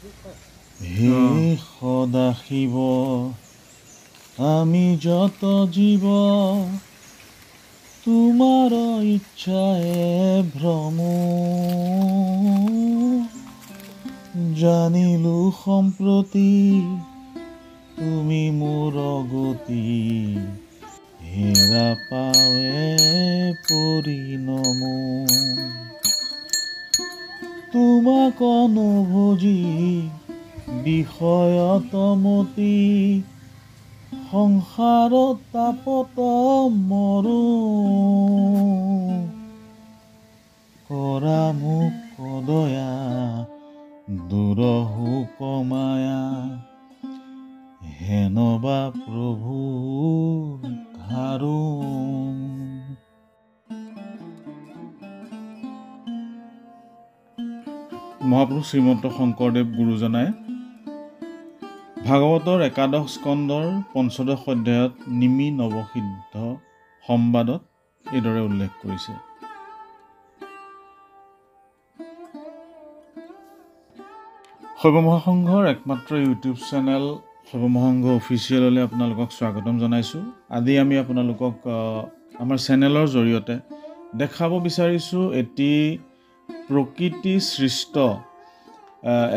হে সদাশিৱ আমি যত জীৱ তোমাৰ ইচ্ছায়ে ভ্ৰম জানিলো সম্প্ৰতি তুমি মোৰ গতি হেৰা পাৱে পৰিণম তোমাক অনুভোজি বিষয়তমতি সংসাৰত তাপত মৰো কৰা মোক কদয়া দুৰহু কমায়া হেনবা প্ৰভু ধাৰো মহাপুৰুষ শ্ৰীমন্ত শংকৰদেৱ গুৰুজনাই ভাগৱতৰ একাদশ স্কন্ধৰ পঞ্চদশ অধ্যায়ত নিমি নৱসিদ্ধ সম্বাদত এইদৰে উল্লেখ কৰিছে। শৈৱ মহাসংঘৰ একমাত্ৰ ইউটিউব চেনেল শৈৱ মহাসংঘ অফিচিয়েললৈ আপোনালোকক স্বাগতম জনাইছোঁ। আজি আমি আপোনালোকক আমাৰ চেনেলৰ জৰিয়তে দেখাব বিচাৰিছোঁ এটি প্ৰকৃতি সৃষ্ট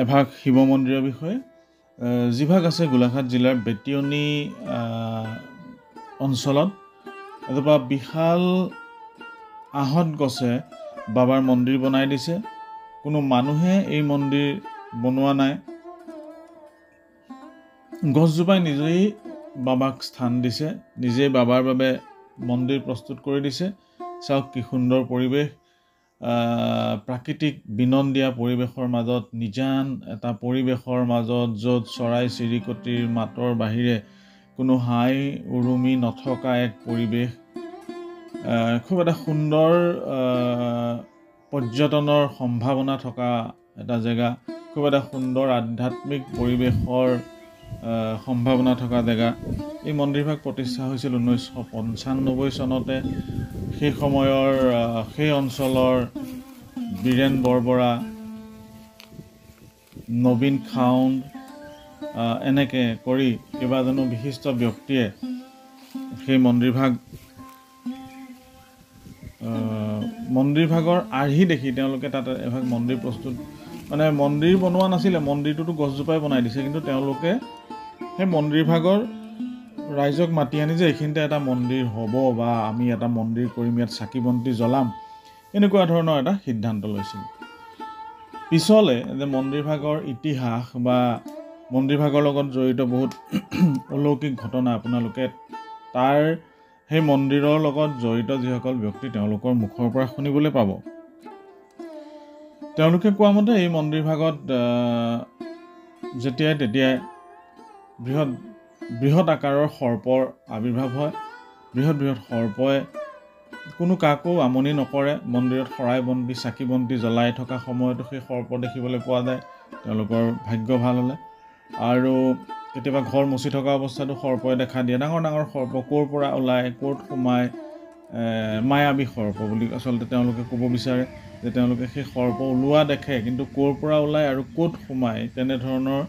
এভাগ শিৱ মন্দিৰৰ বিষয়ে, যিভাগ আছে গোলাঘাট জিলাৰ বেতিয়নী অঞ্চলত। এজোপা বিশাল আহঁত গছে বাবাৰ মন্দিৰ বনাই দিছে। কোনো মানুহে এই মন্দিৰ বনোৱা নাই, গছজোপাই নিজেই বাবাক স্থান দিছে, নিজেই বাবাৰ বাবে মন্দিৰ প্ৰস্তুত কৰি দিছে। চাওক কি সুন্দৰ পৰিৱেশ, প্ৰাকৃতিক বিনন্দীয়া পৰিৱেশৰ মাজত, নিজান এটা পৰিৱেশৰ মাজত, য'ত চৰাই চিৰিকটিৰ মাতৰ বাহিৰে কোনো হাই উৰুমি নথকা এক পৰিৱেশ। খুব এটা সুন্দৰ পৰ্যটনৰ সম্ভাৱনা থকা এটা জেগা, খুব এটা সুন্দৰ আধ্যাত্মিক পৰিৱেশৰ সম্ভাৱনা থকা জেগা। এই মন্দিৰভাগ প্ৰতিষ্ঠা হৈছিল 1995 চনতে। সেই সময়ৰ সেই অঞ্চলৰ বীৰেন বৰবৰা, নবীন খাউণ্ড, এনেকৈ কৰি কেইবাজনো বিশিষ্ট ব্যক্তিয়ে সেই মন্দিৰভাগৰ আৰ্হি দেখি তেওঁলোকে তাত এভাগ মন্দিৰ প্ৰস্তুত, মানে মন্দিৰ বনোৱা নাছিলে, মন্দিৰটোতো গছজোপাই বনাই দিছে, কিন্তু তেওঁলোকে সেই মন্দিৰভাগৰ ৰাইজক মাতি আনি যে এইখিনিতে এটা মন্দিৰ হ'ব বা আমি এটা মন্দিৰ কৰিম, ইয়াত চাকি বন্তি জ্বলাম, এনেকুৱা ধৰণৰ এটা সিদ্ধান্ত লৈছিল। পিছলৈ যে মন্দিৰভাগৰ ইতিহাস বা মন্দিৰভাগৰ লগত জড়িত বহুত অলৌকিক ঘটনা আপোনালোকে তাৰ সেই মন্দিৰৰ লগত জড়িত যিসকল ব্যক্তি তেওঁলোকৰ মুখৰ পৰা শুনিবলৈ পাব। তেওঁলোকে কোৱা মতে এই মন্দিৰভাগত যেতিয়াই তেতিয়াই বৃহৎ আকাৰৰ সৰ্পৰ আৱিৰ্ভাৱ হয়। বৃহৎ সৰ্পই কোনো কাকো আমনি নকৰে। মন্দিৰত শৰাই বন্তি চাকি বন্তি জ্বলাই থকা সময়তো সেই সৰ্প দেখিবলৈ পোৱা যায়, তেওঁলোকৰ ভাগ্য ভাল হ'লে। আৰু কেতিয়াবা ঘৰ মচি থকা অৱস্থাতো সৰ্পই দেখা দিয়ে। ডাঙৰ ডাঙৰ সৰ্প ক'ৰ পৰা ওলায়, ক'ত সোমায়, মায়াবী সৰ্প বুলি আচলতে তেওঁলোকে ক'ব বিচাৰে, যে তেওঁলোকে সেই সৰ্প ওলোৱা দেখে, কিন্তু ক'ৰ পৰা ওলায় আৰু ক'ত সোমায় তেনেধৰণৰ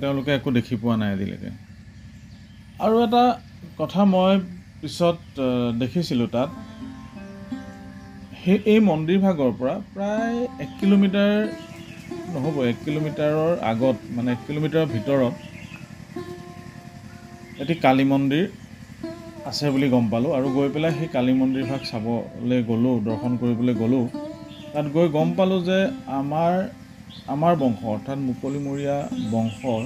তেওঁলোকে একো দেখি পোৱা নাই আজিলৈকে। আৰু এটা কথা মই পিছত দেখিছিলোঁ, তাত এই মন্দিৰভাগৰ পৰা প্ৰায় 1 কিলোমিটাৰ নহ'ব, 1 কিলোমিটাৰৰ আগত, মানে 1 কিলোমিটাৰৰ ভিতৰত এটি কালী মন্দিৰ আছে বুলি গম পালোঁ। আৰু গৈ পেলাই সেই কালী মন্দিৰভাগ চাবলৈ গ'লোঁ, দৰ্শন কৰিবলৈ গ'লোঁ। তাত গৈ গম পালোঁ যে আমাৰ বংশ, অৰ্থাৎ মুকলিমূৰীয়া বংশৰ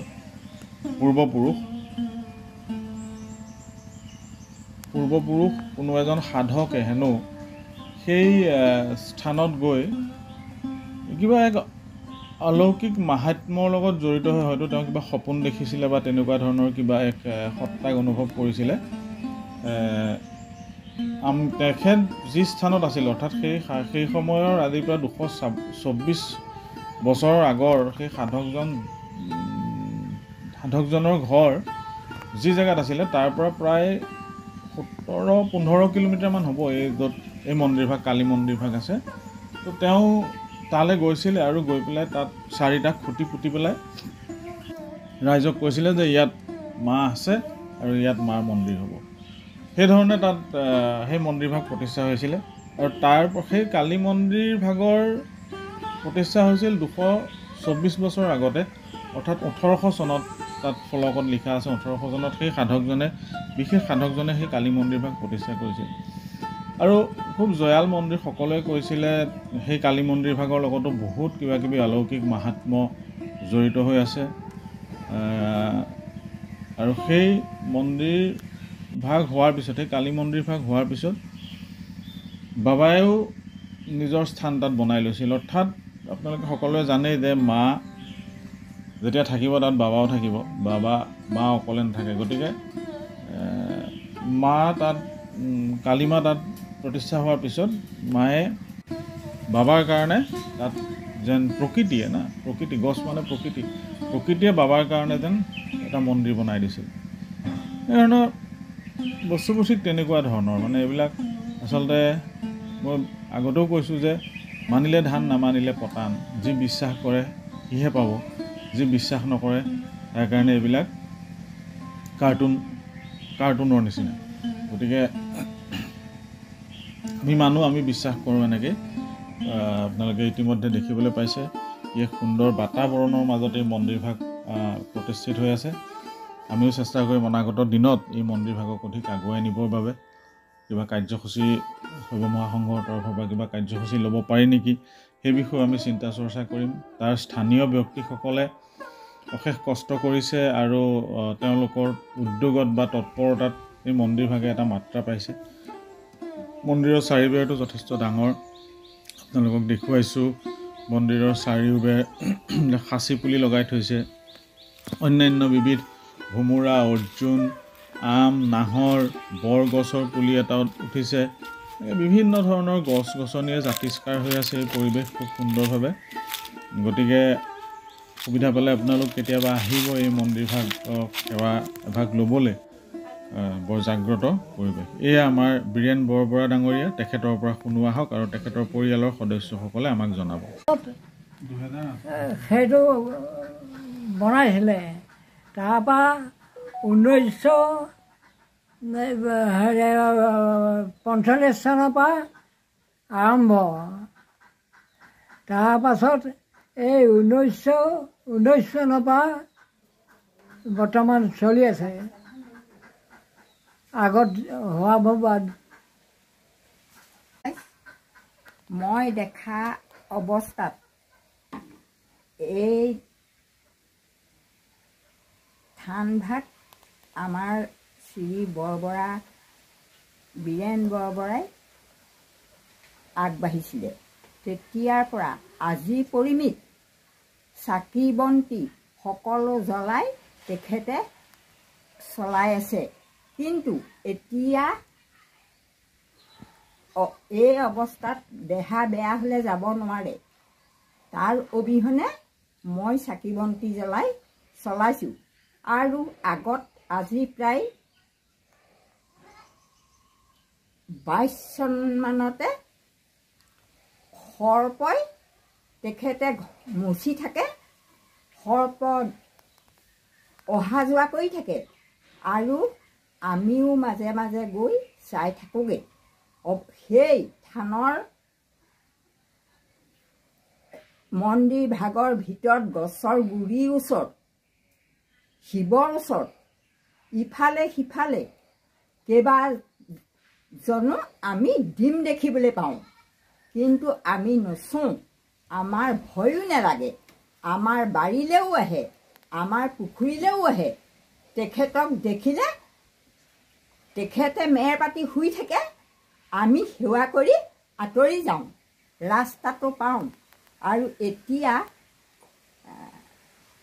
পূৰ্বপুৰুষ কোনো এজন সাধকে হেনো সেই স্থানত গৈ কিবা এক অলৌকিক মাহাত্ম্যৰ লগত জড়িত হৈ হয়তো তেওঁ কিবা সপোন দেখিছিলে বা তেনেকুৱা ধৰণৰ কিবা এক সত্তাক অনুভৱ কৰিছিলে। তেখেত যি স্থানত আছিল, অৰ্থাৎ সেই সময়ৰ আজিৰ পৰা 224 বছৰৰ আগৰ সেই সাধকজনৰ ঘৰ যি জেগাত আছিলে তাৰ পৰা প্ৰায় 17-15 কিলোমিটাৰমান হ'ব, য'ত এই মন্দিৰভাগ কালী মন্দিৰভাগ আছে। তো তেওঁ তালৈ গৈছিলে আৰু গৈ পেলাই তাত 4টা খুঁটি পুতি পেলাই ৰাইজক কৈছিলে যে ইয়াত মা আছে আৰু ইয়াত মাৰ মন্দিৰ হ'ব। সেইধৰণে তাত সেই মন্দিৰভাগ প্ৰতিষ্ঠা হৈছিলে। আৰু সেই কালী মন্দিৰ ভাগৰ প্ৰতিষ্ঠা হৈছিল 224 বছৰ আগতে, অৰ্থাৎ 1800 চনত তাত ফলকত লিখা আছে। 1800 চনত সেই সাধকজনে, বিশেষ সাধকজনে সেই কালী মন্দিৰভাগ প্ৰতিষ্ঠা কৰিছিল। আৰু খুব জয়াল মন্দিৰ, সকলোৱে কৈছিলে সেই কালী মন্দিৰভাগৰ লগতো বহুত কিবা কিবি অলৌকিক মাহাত্ম্য জড়িত হৈ আছে। আৰু সেই মন্দিৰ ভাগ হোৱাৰ পিছত, সেই কালী মন্দিৰ ভাগ হোৱাৰ পিছত বাবায়েও নিজৰ স্থান তাত বনাই লৈছিল। অৰ্থাৎ আপোনালোকে সকলোৱে জানেই যে মা যেতিয়া থাকিব তাত বাবাও থাকিব, মা অকলে নাথাকে। গতিকে মা তাত, কালী মা তাত প্ৰতিষ্ঠা হোৱাৰ পিছত মায়ে বাবাৰ কাৰণে তাত যেন প্ৰকৃতিয়ে গছ মানে প্ৰকৃতিয়ে বাবাৰ কাৰণে যেন এটা মন্দিৰ বনাই দিছিল। এই ধৰণৰ বস্তুবোৰ ঠিক তেনেকুৱা ধৰণৰ। মানে এইবিলাক আচলতে মই আগতেও কৈছোঁ যে মানিলে ধান, নামানিলে পতান। যি বিশ্বাস কৰে সিহে পাব, যি বিশ্বাস নকৰে তাৰ কাৰণে এইবিলাক কাৰ্টুনৰ নিচিনা। গতিকে আমি মানুহ, আমি বিশ্বাস কৰোঁ এনেকৈ। আপোনালোকে ইতিমধ্যে দেখিবলৈ পাইছে এক সুন্দৰ বাতাবৰণৰ মাজতে এই মন্দিৰভাগ প্ৰতিষ্ঠিত হৈ আছে। আমিও চেষ্টা কৰিম অনাগত দিনত এই মন্দিৰভাগক অধিক আগুৱাই নিবৰ বাবে কিবা কাৰ্যসূচী শৈৱ মহাসংঘৰ তৰফৰ পৰা কিবা কাৰ্যসূচী ল'ব পাৰি নেকি, সেই বিষয়ে আমি চিন্তা চৰ্চা কৰিম। তাৰ স্থানীয় ব্যক্তিসকলে অশেষ কষ্ট কৰিছে আৰু তেওঁলোকৰ উদ্যোগত বা তৎপৰতাত এই মন্দিৰভাগে এটা মাত্ৰা পাইছে। মন্দিৰৰ চাৰিবেৰটো যথেষ্ট ডাঙৰ, আপোনালোকক দেখুৱাইছোঁ। মন্দিৰৰ চাৰিওবেৰ সাঁচি পুলি লগাই থৈছে। অন্যান্য বিবিধ ভোমোৰা, অৰ্জুন, আম, নাহৰ, বৰগছৰ পুলি এটা উঠিছে। বিভিন্ন ধৰণৰ গছ গছনিয়ে জাতিষ্কাৰ হৈ আছে এই পৰিৱেশ খুব সুন্দৰভাৱে। গতিকে সুবিধা পালে আপোনালোক কেতিয়াবা আহিব এই মন্দিৰভাগ সেৱা এভাগ ল'বলৈ। বৰ জাগ্ৰত পৰিৱেশ। এয়া আমাৰ বীৰেন বৰবৰা ডাঙৰীয়া, তেখেতৰ পৰা শুনোৱা হওক আৰু তেখেতৰ পৰিয়ালৰ সদস্যসকলে আমাক জনাব। সেইটো বনাইছিলে, তাৰপৰা 1945 চনৰ পৰা আৰম্ভ। তাৰপাছত এই 1919 চনৰ পৰা বৰ্তমান চলি আছে। আগত হোৱাবোৰ বাদ। মই দেখা অৱস্থাত এই থানভাগ আমাৰ শ্ৰী বৰবৰা, বীৰেন বৰবৰাই আগবাঢ়িছিলে। তেতিয়াৰ পৰা আজি পৰিমিত চাকি বন্তি সকলো জ্বলাই তেখেতে চলাই আছে। কিন্তু এতিয়া এই অৱস্থাত দেহা বেয়া হ'লে যাব নোৱাৰে। তাৰ অবিহনে মই চাকি বন্তি জ্বলাই চলাইছোঁ। আৰু আগত আজি প্ৰায় 22 চনমানতে সৰ্পই তেখেতে মচি থাকে, সৰ্প অহা যোৱা কৰি থাকে আৰু আমিও মাজে মাজে গৈ চাই থাকোঁগৈ। সেই থানৰ মন্দিৰ ভাগৰ ভিতৰত গছৰ গুৰিৰ ওচৰত, শিৱৰ ওচৰত ইফালে সিফালে কেইবাজনো আমি ডিম দেখিবলৈ পাওঁ। কিন্তু আমি নচোঁ, আমাৰ ভয়ো নালাগে। আমাৰ বাৰীলৈও আহে, আমাৰ পুখুৰীলৈও আহে। তেখেতক দেখিলে তেখেতে মেৰ পাতি শুই থাকে, আমি সেৱা কৰি আঁতৰি যাওঁ, ৰাস্তাটো পাওঁ। আৰু এতিয়া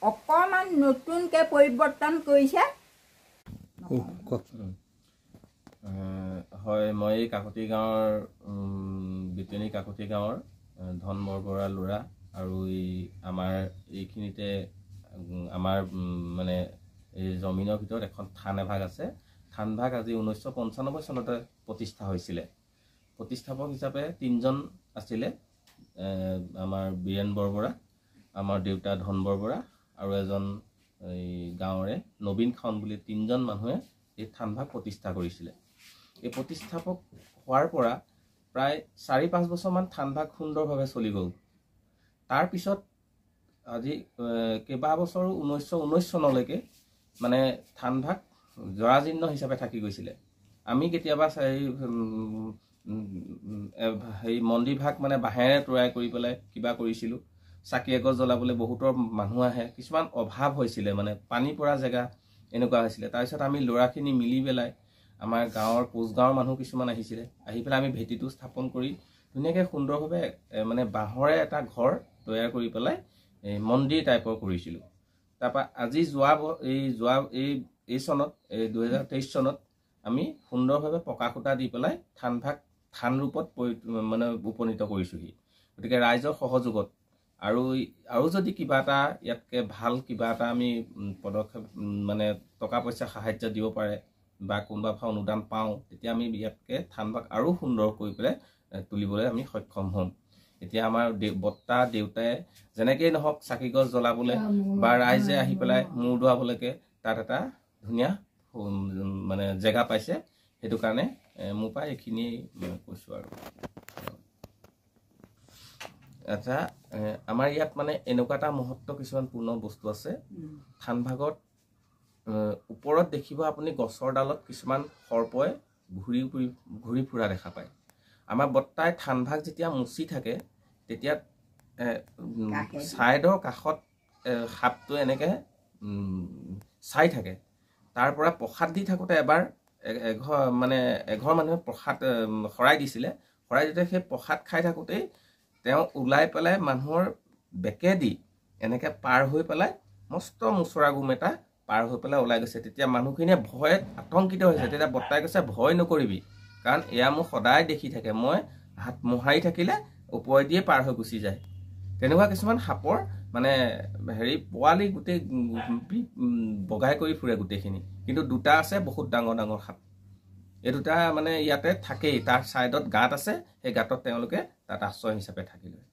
অকণমান নতুনকৈ পৰিৱৰ্তন কৰিছে। হয়, মই কাকতি গাঁৱৰ বিতনী কাকতি গাঁৱৰ ধন বৰবৰা ল'ৰা। আৰু আমাৰ এইখিনিতে আমাৰ মানে এই জমিনৰ ভিতৰত এখন থান এভাগ আছে। থানভাগ আজি 1995 চনতে প্ৰতিষ্ঠা হৈছিলে। প্ৰতিষ্ঠাপক হিচাপে 3জন আছিলে। আমাৰ বীৰেন বৰবৰা, আমাৰ দেউতা ধন বৰবৰা আৰু এজন এই গাঁৱৰে নবীন খাউন বুলি 3জন মানুহে এই থানভাগ প্ৰতিষ্ঠা কৰিছিলে। এই প্ৰতিষ্ঠাপক হোৱাৰ পৰা প্ৰায় 4-5 বছৰমান থানভাগ সুন্দৰভাৱে চলি গ'ল। তাৰপিছত আজি কেইবা বছৰো 1919 চনলৈকে মানে থানভাগ জৰাজীৰ্ণ হিচাপে থাকি গৈছিলে। আমি কেতিয়াবা সেই মন্দিৰ ভাগ মানে বাঁহেৰে তৈয়াৰ কৰি পেলাই কিবা কৰিছিলোঁ। চাকি এগছ জ্বলাবলৈ বহুতৰ মানুহ আহে, কিছুমান অভাৱ হৈছিলে, মানে পানী পৰা জেগা এনেকুৱা হৈছিলে। তাৰপিছত আমি ল'ৰাখিনি মিলি পেলাই আমাৰ গাঁৱৰ কোচগাঁৱৰ মানুহ কিছুমান আহিছিলে, আহি পেলাই আমি ভেটিটো স্থাপন কৰি ধুনীয়াকৈ সুন্দৰভাৱে মানে বাঁহৰে এটা ঘৰ তৈয়াৰ কৰি পেলাই এই মন্দিৰ টাইপৰ কৰিছিলোঁ। তাৰপৰা আজি এই চনত 2023 চনত আমি সুন্দৰভাৱে পকা খুঁটা দি পেলাই থানভাগ থান ৰূপত মানে উপনীত কৰিছোঁহি। গতিকে ৰাইজৰ সহযোগত আৰু যদি কিবা এটা ইয়াতকৈ ভাল কিবা এটা আমি পদক্ষেপ মানে টকা পইচা সাহাৰ্য দিব পাৰে বা কোনোবা ফালে অনুদান পাওঁ, তেতিয়া আমি ইয়াতকৈ থানভাগ আৰু সুন্দৰ কৰি পেলাই তুলিবলৈ আমি সক্ষম হ'ম। এতিয়া আমাৰ বৰ্তা দেউতাই যেনেকেই নহওক চাকি গছ জ্বলাবলৈ বা ৰাইজে আহি পেলাই মূৰ দোৱাবলৈকে তাত এটা ধুনীয়া মানে জেগা পাইছে। সেইটো কাৰণে মোৰ পৰা এইখিনিয়ে কৈছোঁ আৰু। আচ্ছা, আমাৰ ইয়াত মানে এনেকুৱা এটা মহত্ব কিছুমান পূৰ্ণ বস্তু আছে। থানভাগত ওপৰত দেখিব আপুনি গছৰ ডালত কিছুমান সৰ্পই ঘূৰি ফুৰা দেখা পায়। আমাৰ বৰ্তাই থানভাগ যেতিয়া মুচি থাকে তেতিয়া ছাইডৰ কাষত সাপটো এনেকৈ চাই থাকে। তাৰ পৰা প্ৰসাদ দি থাকোঁতে এবাৰ এঘৰ মানুহে প্ৰসাদ শৰাই দিছিলে। শৰাই দিওঁতে সেই প্ৰসাদ খাই থাকোঁতেই তেওঁ ওলাই পেলাই মানুহৰ বেকেদি এনেকৈ পাৰ হৈ পেলাই মস্ত মোচৰা গুম এটা পাৰ হৈ পেলাই ওলাই গৈছে। তেতিয়া মানুহখিনিয়ে ভয়ত আতংকিত হৈছে। তেতিয়া বৰ্তাই কৈছে, ভয় নকৰিবি, কাৰণ এয়া মোক সদায় দেখি থাকে, মই হাত মোহাৰি থাকিলে ওপৰেদিয়ে পাৰ হৈ গুচি যায়। তেনেকুৱা কিছুমান সাপৰ মানে পোৱালি গোটেই বগাই কৰি ফুৰে গোটেইখিনি, কিন্তু দুটা আছে বহুত ডাঙৰ ডাঙৰ সাপ। এই দুটা মানে ইয়াতে থাকেই, তাৰ ছাইডত গাঁত আছে, সেই গাঁতত তেওঁলোকে তাত আশ্ৰয় হিচাপে থাকি লয়।